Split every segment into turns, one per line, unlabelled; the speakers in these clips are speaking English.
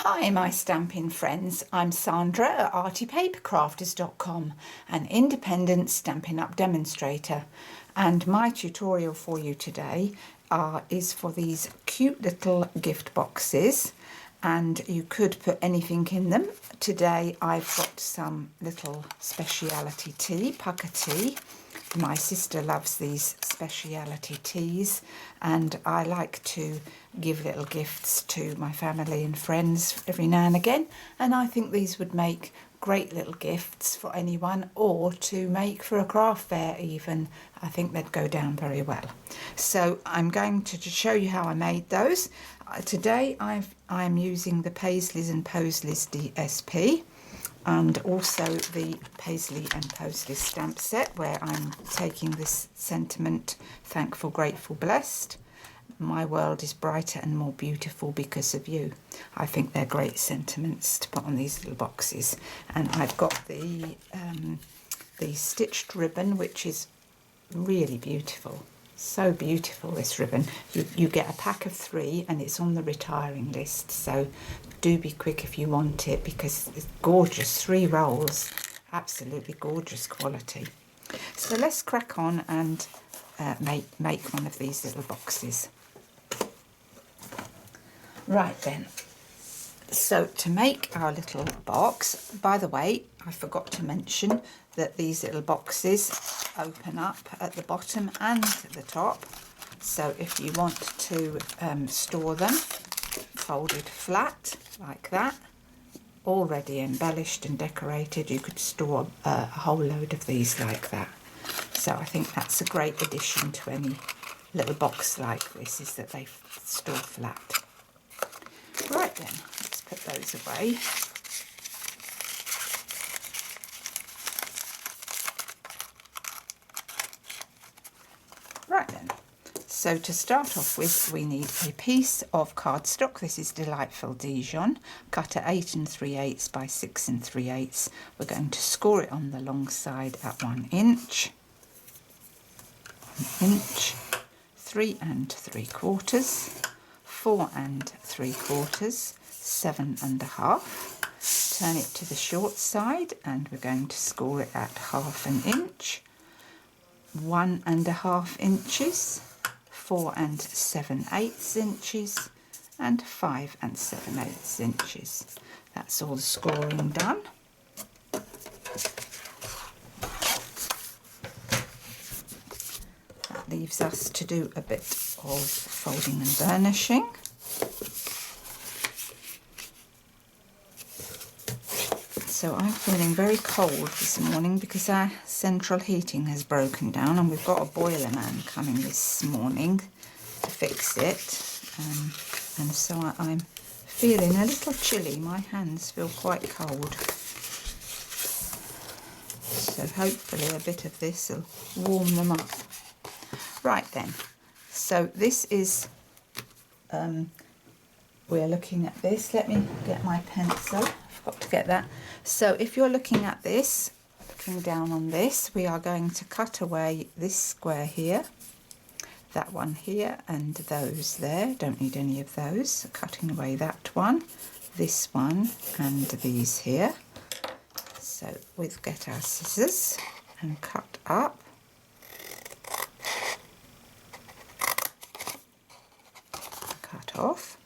Hi my Stampin' friends, I'm Sandra at artypapercrafters.com, an independent Stampin' Up demonstrator, and my tutorial for you today is for these cute little gift boxes, and you could put anything in them. Today I've got some little speciality tea, Pukka tea. My sister loves these speciality teas, and I like to give little gifts to my family and friends every now and again, and I think these would make great little gifts for anyone, or to make for a craft fair even. I think they'd go down very well. So I'm going to show you how I made those. Today I'm using the Paisleys and Posleys DSP, and also the Paisley and Posley stamp set, where I'm taking this sentiment: thankful, grateful, blessed. My world is brighter and more beautiful because of you. I think they're great sentiments to put on these little boxes. And I've got the stitched ribbon, which is really beautiful. So beautiful, this ribbon. You get a pack of 3 and it's on the retiring list, so do be quick if you want it, because it's gorgeous. 3 rolls, absolutely gorgeous quality. So let's crack on and make one of these little boxes. Right then, so to make our little box, by the way, I forgot to mention that these little boxes open up at the bottom and the top. So if you want to store them folded flat like that, already embellished and decorated, you could store a whole load of these like that. So I think that's a great addition to any little box like this, is that they store flat. Right then, let's put those away. Right then, so to start off with, we need a piece of cardstock. This is Delightful Dijon, cut at 8 3/8 by 6 3/8. We're going to score it on the long side at 1 inch, 1 inch, 3 3/4, 4 3/4, 7 1/2. Turn it to the short side, and we're going to score it at 1/2 inch, 1 1/2 inches, 4 7/8 inches, and 5 7/8 inches. That's all the scoring done. That leaves us to do a bit of folding and burnishing. So I'm feeling very cold this morning because our central heating has broken down, and we've got a boiler man coming this morning to fix it, and so I'm feeling a little chilly. My hands feel quite cold, so hopefully a bit of this will warm them up. Right then, so this is we're looking at this. Let me get my pencil. I forgot to get that. So if you're looking at this, looking down on this, we are going to cut away this square here, that one here, and those there. Don't need any of those. So cutting away that one, this one, and these here. So we'll get our scissors and cut up. Cut off.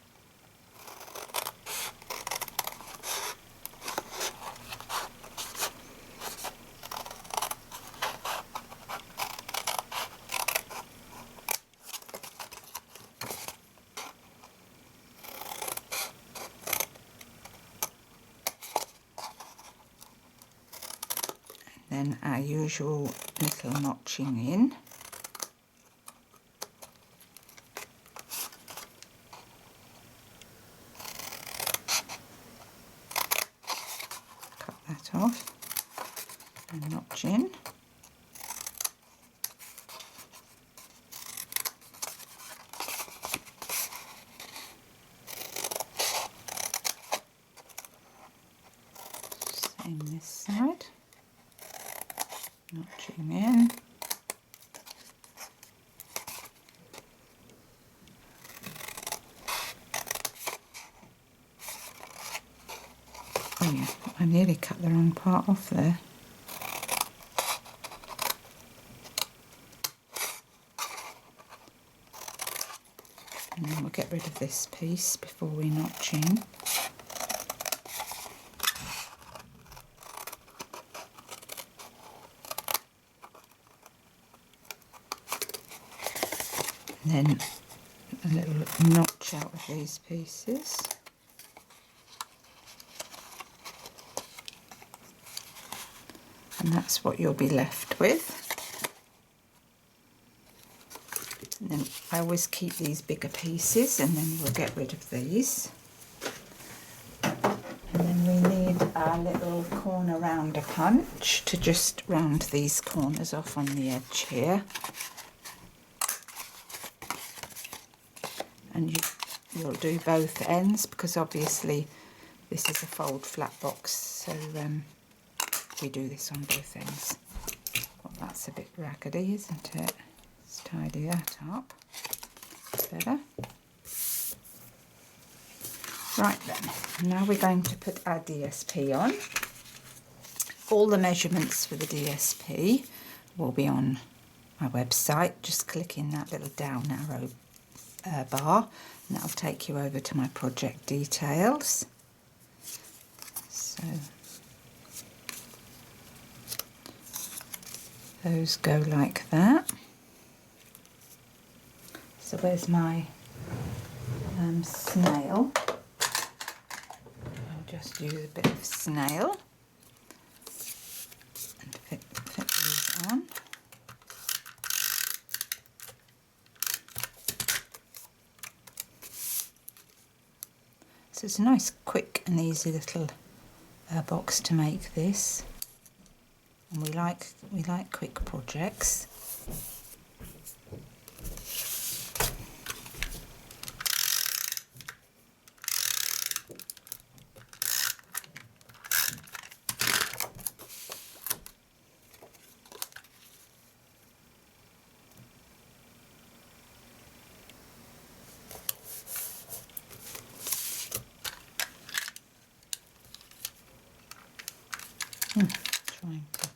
Then our usual little notching in. Cut that off and notch in. Same this side. Notching in. Oh yeah, I nearly cut the wrong part off there. And then we'll get rid of this piece before we notch in. And then a little notch out of these pieces. And that's what you'll be left with. And then I always keep these bigger pieces, and then we'll get rid of these. And then we need our little corner rounder punch to just round these corners off on the edge here. And you'll do both ends, because obviously this is a fold flat box, so we do this on both ends. Well, that's a bit raggedy, isn't it? Let's tidy that up. Better. Right then, now we're going to put our DSP on. All the measurements for the DSP will be on my website. Just click in that little down arrow bar, and that'll take you over to my project details. So those go like that. So where's my snail? I'll just use a bit of snail and fit these on. So it's a nice, quick and easy little box to make this, and we like quick projects. Trying to,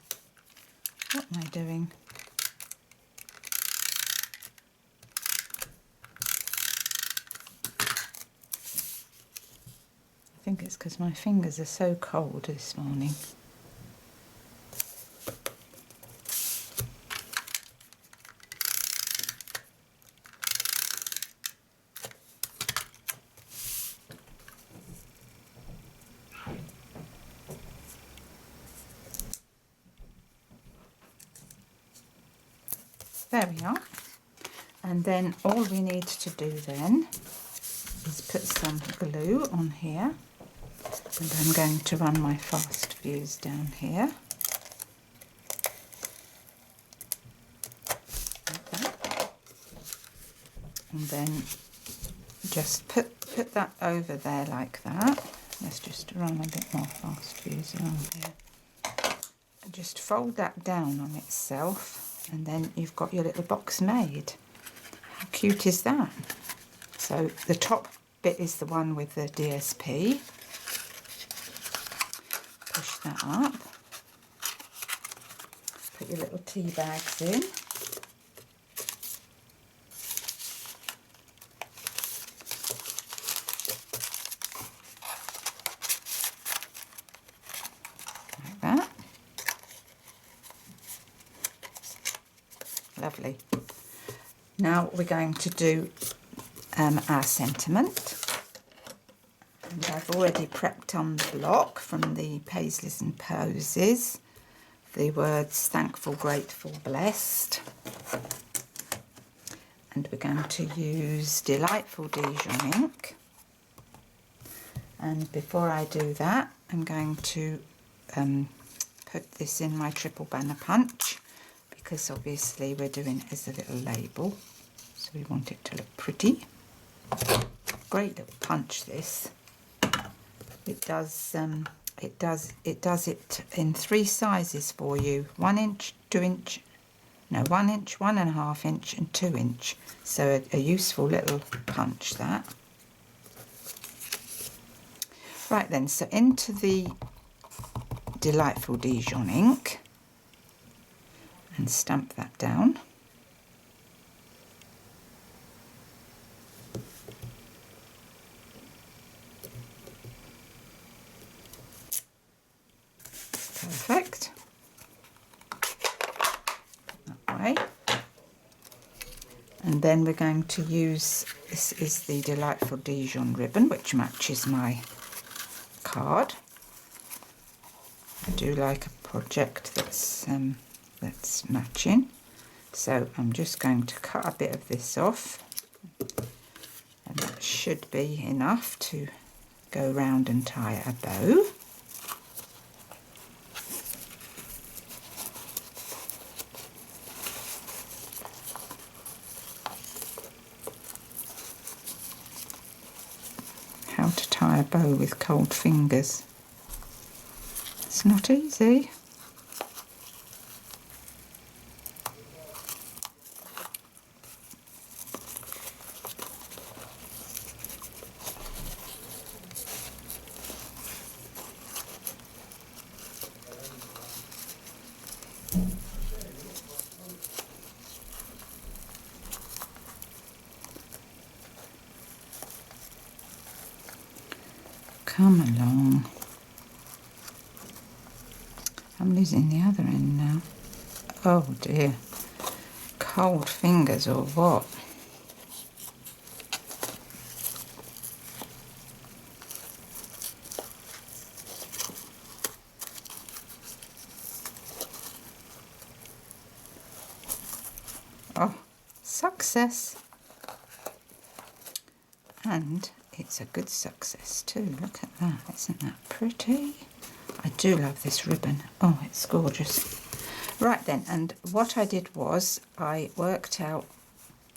what am I doing? I think it's because my fingers are so cold this morning. There we are. And then all we need to do then is put some glue on here, and I'm going to run my fast fuse down here like that. And then just put that over there like that. Let's just run a bit more fast fuse along here. And just fold that down on itself, and then you've got your little box made. How cute is that? So the top bit is the one with the DSP. Push that up. Put your little tea bags in. Like that. Lovely. Now we're going to do our sentiment. And I've already prepped on the block from the Paisleys and Posies the words thankful, grateful, blessed. And we're going to use Delightful Dijon ink. And before I do that, I'm going to put this in my triple banner punch, because obviously we're doing it as a little label, so we want it to look pretty. Great little punch, this. It does it in 3 sizes for you: 1 inch, 2 inch, no, 1 inch, 1.5 inch, and 2 inch. So a useful little punch, that. Right then, so into the Delightful Dijon ink and stamp that down. Perfect. That way. And then we're going to use, this is the Delightful Dijon ribbon, which matches my card. I do like a project that's matching. So I'm just going to cut a bit of this off, and that should be enough to go round and tie a bow. How to tie a bow with cold fingers. It's not easy. Come along. I'm losing the other end now. Oh dear. Cold fingers or what? Oh, success. And it's a good success too. Look at that. Isn't that pretty? I do love this ribbon. Oh, it's gorgeous. Right then, and what I did was I worked out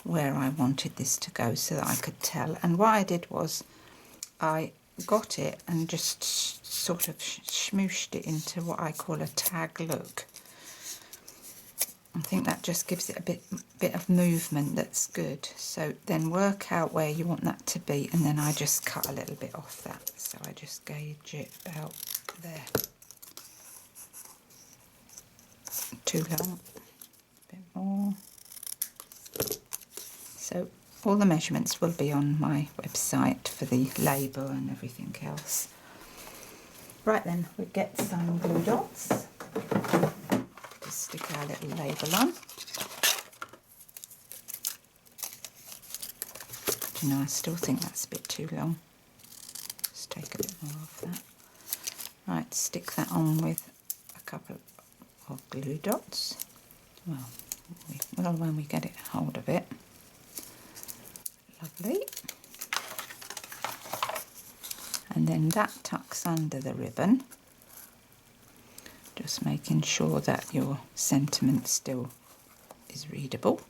where I wanted this to go so that I could tell. And what I did was I got it and just sort of smooshed it into what I call a tag look. I think that just gives it a bit of movement that's good. So then work out where you want that to be, and then I just cut a little bit off that. So I just gauge it about there. Too long, a bit more. So all the measurements will be on my website for the label and everything else. Right then, we get some glue dots. Just stick our little label on. Do you know, I still think that's a bit too long. Just take a bit more of that. Right, stick that on with a couple of glue dots. Well, when we get it hold of it. Lovely. And then that tucks under the ribbon. Just making sure that your sentiment still is readable.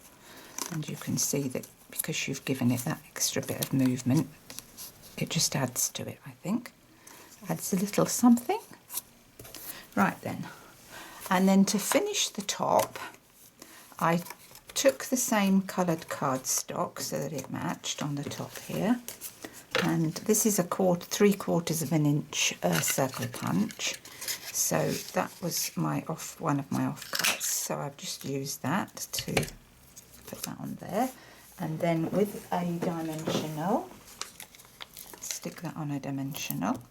And you can see that because you've given it that extra bit of movement, it just adds to it, I think. Adds a little something. Right then. And then to finish the top, I took the same coloured cardstock so that it matched on the top here. And this is a 3/4 of an inch circle punch. So that was one of my offcuts. So I've just used that to put that on there. And then with a dimensional, stick that on a dimensional.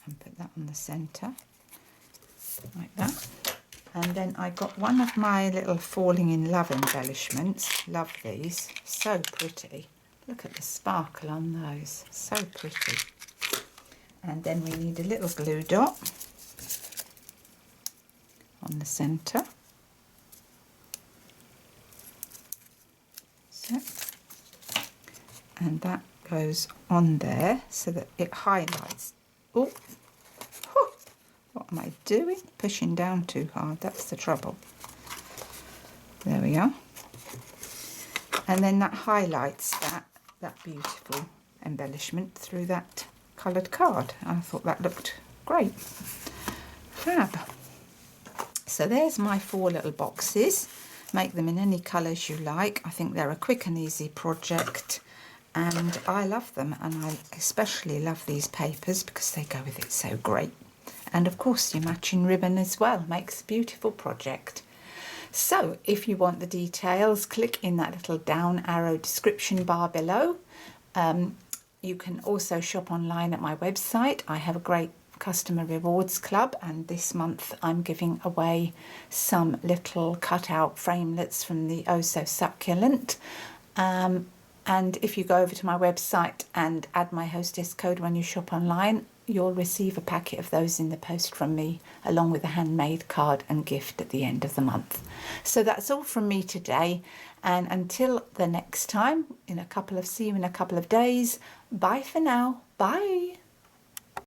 And put that on the centre, like that. And then I got one of my little falling in love embellishments. Love these, so pretty. Look at the sparkle on those, so pretty. And then we need a little glue dot on the centre. So, and that goes on there so that it highlights. Oh, what am I doing? Pushing down too hard, that's the trouble. There we are. And then that highlights that beautiful embellishment through that coloured card. I thought that looked great. Fab. So there's my 4 little boxes. Make them in any colours you like. I think they're a quick and easy project, and I love them, and I especially love these papers because they go with it so great. And of course your matching ribbon as well makes a beautiful project. So if you want the details, click in that little down arrow description bar below. You can also shop online at my website. I have a great customer rewards club, and this month I'm giving away some little cutout framelits from the Oh So Succulent. And if you go over to my website and add my hostess code when you shop online, you'll receive a packet of those in the post from me, along with a handmade card and gift at the end of the month. So that's all from me today, and until the next time, see you in a couple of days. Bye for now. Bye.